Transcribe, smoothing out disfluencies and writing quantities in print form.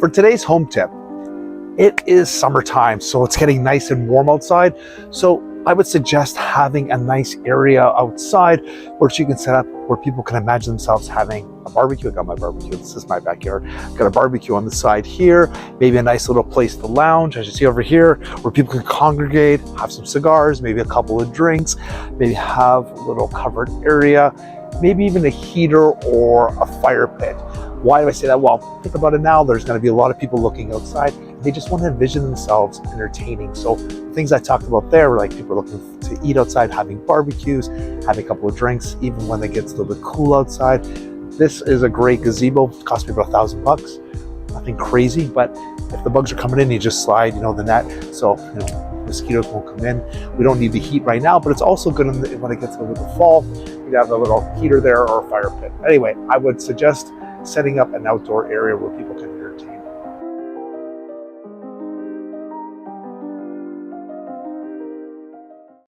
For today's home tip, it is summertime, so it's getting nice and warm outside. So I would suggest having a nice area outside where you can set up where people can imagine themselves having a barbecue. I got my barbecue. This is my backyard. Got a barbecue on the side here. Maybe a nice little place to lounge, as you see over here, where people can congregate, have some cigars, maybe a couple of drinks, maybe have a little covered area, maybe even a heater or a fire pit. Why do I say that? Well, think about it now. There's going to be a lot of people looking outside. They just want to envision themselves entertaining. So things I talked about there were like people are looking to eat outside, having barbecues, having a couple of drinks, even when it gets a little bit cool outside. This is a great gazebo. It cost me about $1,000. Nothing crazy, but if the bugs are coming in, you just slide, the net. So, mosquitoes won't come in. We don't need the heat right now, but it's also good when it gets a little bit fall. You have a little heater there or a fire pit. Anyway, I would suggest setting up an outdoor area where people can entertain.